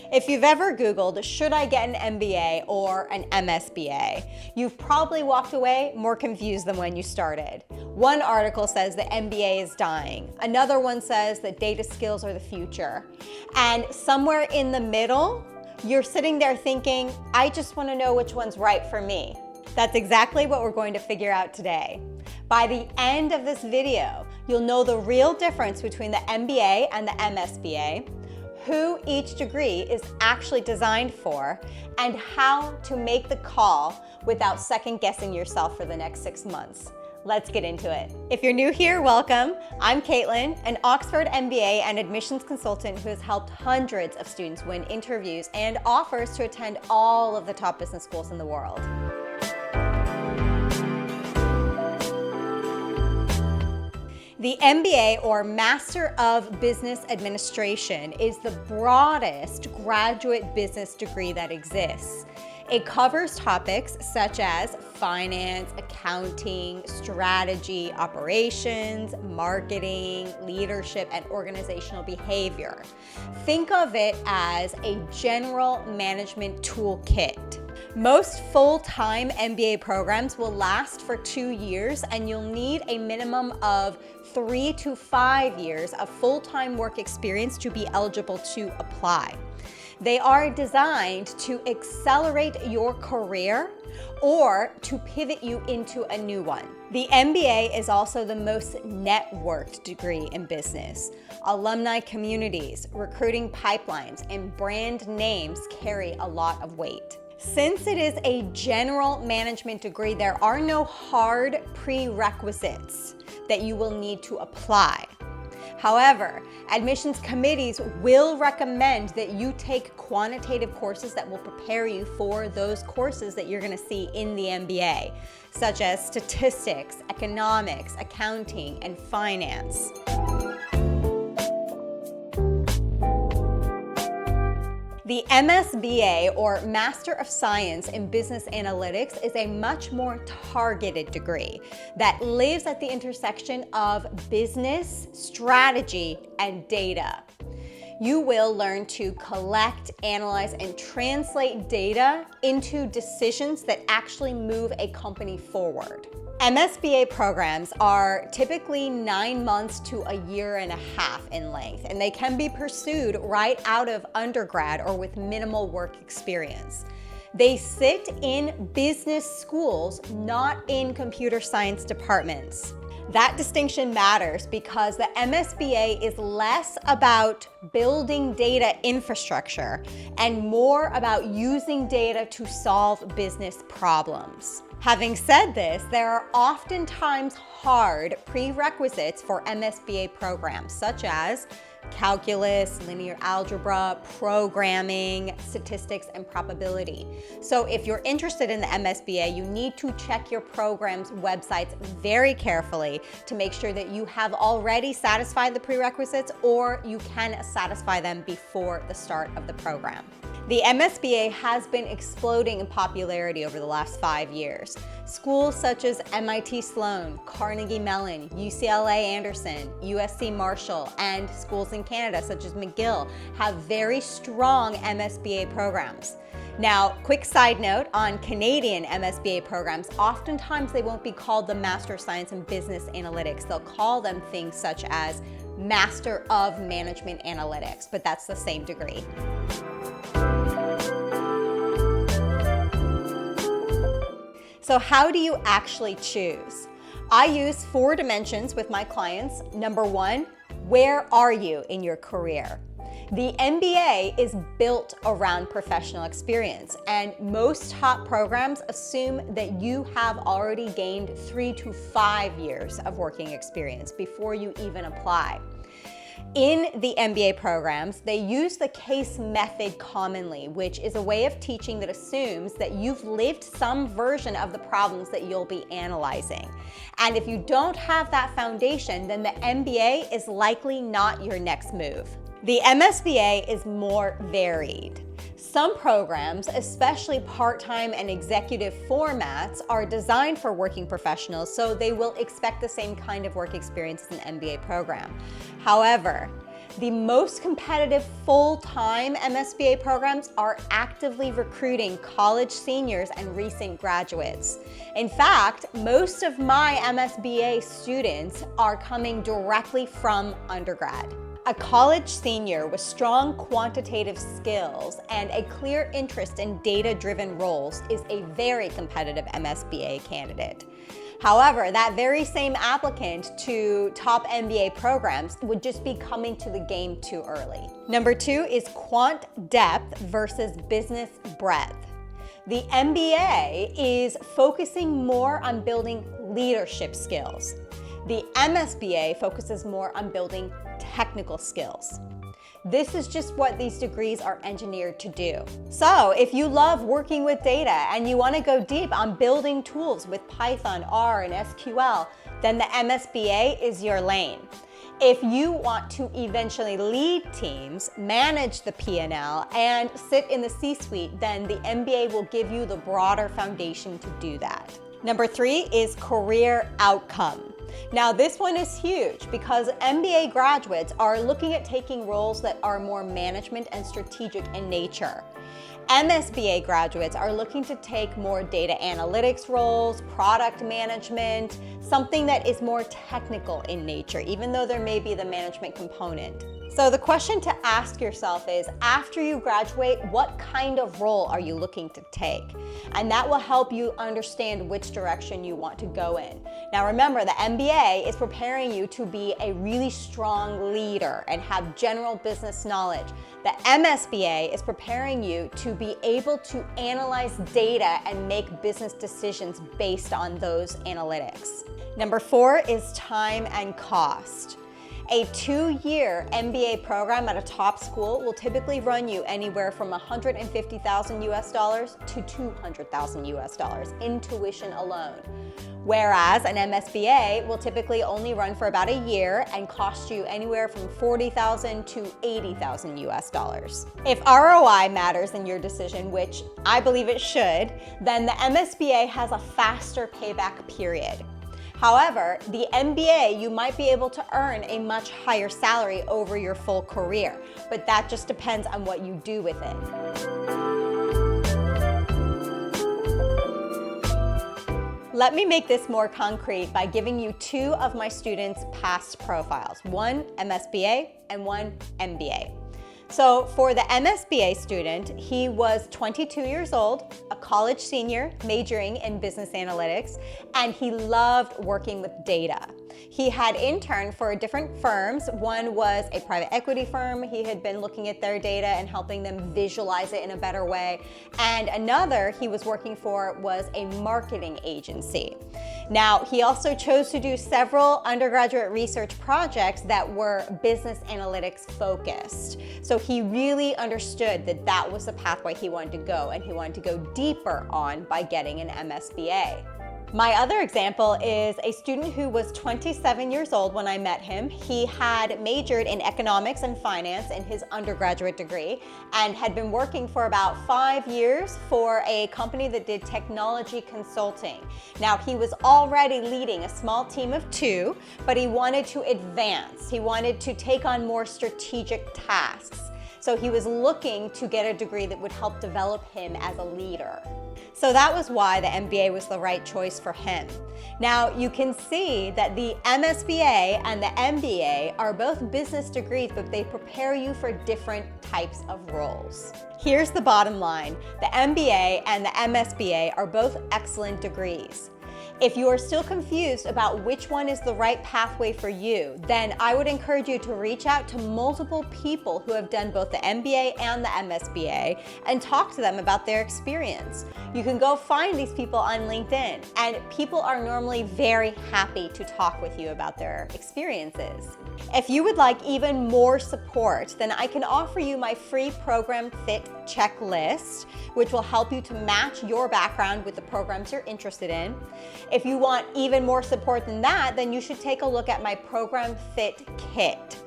If you've ever Googled, should I get an MBA or an MSBA? You've probably walked away more confused than when you started. One article says that MBA is dying. Another one says that data skills are the future. And somewhere in the middle, you're sitting there thinking, I just want to know which one's right for me. That's exactly what we're going to figure out today. By the end of this video, you'll know the real difference between the MBA and the MSBA, who each degree is actually designed for, and how to make the call without second guessing yourself for the next 6 months. Let's get into it. If you're new here, welcome. I'm Caitlin, an Oxford MBA and admissions consultant who has helped hundreds of students win interviews and offers to attend all of the top business schools in the world. The MBA, or Master of Business Administration, is the broadest graduate business degree that exists. It covers topics such as finance, accounting, strategy, operations, marketing, leadership, and organizational behavior. Think of it as a general management toolkit. Most full-time MBA programs will last for 2 years, and you'll need a minimum of 3 to 5 years of full-time work experience to be eligible to apply. They are designed to accelerate your career or to pivot you into a new one. The MBA is also the most networked degree in business. Alumni communities, recruiting pipelines, and brand names carry a lot of weight. Since it is a general management degree, there are no hard prerequisites that you will need to apply. However, admissions committees will recommend that you take quantitative courses that will prepare you for those courses that you're going to see in the MBA, such as statistics, economics, accounting, and finance. The MSBA, or Master of Science in Business Analytics, is a much more targeted degree that lives at the intersection of business, strategy, and data. You will learn to collect, analyze, and translate data into decisions that actually move a company forward. MSBA programs are typically 9 months to a year and a half in length, and they can be pursued right out of undergrad or with minimal work experience. They sit in business schools, not in computer science departments. That distinction matters because the MSBA is less about building data infrastructure and more about using data to solve business problems. Having said this, there are oftentimes hard prerequisites for MSBA programs, such as calculus, linear algebra, programming, statistics, and probability. So if you're interested in the MSBA, you need to check your program's websites very carefully to make sure that you have already satisfied the prerequisites or you can satisfy them before the start of the program. The MSBA has been exploding in popularity over the last 5 years. Schools such as MIT Sloan, Carnegie Mellon, UCLA Anderson, USC Marshall, and schools in Canada such as McGill have very strong MSBA programs. Now, quick side note on Canadian MSBA programs, oftentimes they won't be called the Master of Science in Business Analytics. They'll call them things such as Master of Management Analytics, but that's the same degree. So how do you actually choose? I use 4 dimensions with my clients. Number 1, where are you in your career? The MBA is built around professional experience, and most top programs assume that you have already gained 3 to 5 years of working experience before you even apply. In the MBA programs, they use the case method commonly, which is a way of teaching that assumes that you've lived some version of the problems that you'll be analyzing. And if you don't have that foundation, then the MBA is likely not your next move. The MSBA is more varied. Some programs, especially part-time and executive formats, are designed for working professionals, so they will expect the same kind of work experience as an MBA program. However, The most competitive full-time MSBA programs are actively recruiting college seniors and recent graduates. In fact, most of my MSBA students are coming directly from undergrad. A college senior with strong quantitative skills and a clear interest in data-driven roles is a very competitive MSBA candidate. However, that very same applicant to top MBA programs would just be coming to the game too early. Number 2 is quant depth versus business breadth. The MBA is focusing more on building leadership skills. The MSBA focuses more on building technical skills. This is just what these degrees are engineered to do. So if you love working with data and you want to go deep on building tools with Python, R, and SQL, then the MSBA is your lane. If you want to eventually lead teams, manage the P&L, and sit in the C-suite, then the MBA will give you the broader foundation to do that. Number 3 is career outcome. Now this one is huge because MBA graduates are looking at taking roles that are more management and strategic in nature. MSBA graduates are looking to take more data analytics roles, product management, something that is more technical in nature, even though there may be the management component. So the question to ask yourself is, after you graduate, what kind of role are you looking to take? And that will help you understand which direction you want to go in. Now remember, the MBA is preparing you to be a really strong leader and have general business knowledge. The MSBA is preparing you to be able to analyze data and make business decisions based on those analytics. Number 4 is time and cost. A 2-year MBA program at a top school will typically run you anywhere from $150,000 US to $200,000 US in tuition alone. Whereas an MSBA will typically only run for about a year and cost you anywhere from $40,000 to $80,000 US. If ROI matters in your decision, which I believe it should, then the MSBA has a faster payback period. However, the MBA, you might be able to earn a much higher salary over your full career, but that just depends on what you do with it. Let me make this more concrete by giving you 2 of my students' past profiles, one MSBA and one MBA. So for the MSBA student, he was 22 years old, a college senior majoring in business analytics, and he loved working with data. He had interned for different firms. One was a private equity firm. He had been looking at their data and helping them visualize it in a better way. And another he was working for was a marketing agency. Now, he also chose to do several undergraduate research projects that were business analytics focused. So he really understood that that was the pathway he wanted to go, and he wanted to go deeper on by getting an MSBA. My other example is a student who was 27 years old when I met him. He had majored in economics and finance in his undergraduate degree and had been working for about 5 years for a company that did technology consulting. Now, he was already leading a small team of 2, but he wanted to advance. He wanted to take on more strategic tasks. So he was looking to get a degree that would help develop him as a leader. So that was why the MBA was the right choice for him. Now, you can see that the MSBA and the MBA are both business degrees, but they prepare you for different types of roles. Here's the bottom line. The MBA and the MSBA are both excellent degrees. If you are still confused about which one is the right pathway for you, then I would encourage you to reach out to multiple people who have done both the MBA and the MSBA and talk to them about their experience. You can go find these people on LinkedIn, and people are normally very happy to talk with you about their experiences. If you would like even more support, then I can offer you my free program fit checklist, which will help you to match your background with the programs you're interested in. If you want even more support than that, then you should take a look at my program fit kit.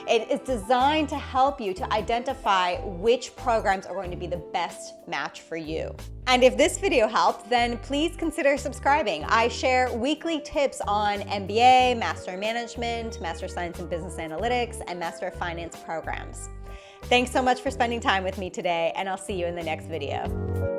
It is designed to help you to identify which programs are going to be the best match for you. And if this video helped, then please consider subscribing. I share weekly tips on MBA, Master in Management, Master of Science in Business Analytics, and Master of Finance programs. Thanks so much for spending time with me today, and I'll see you in the next video.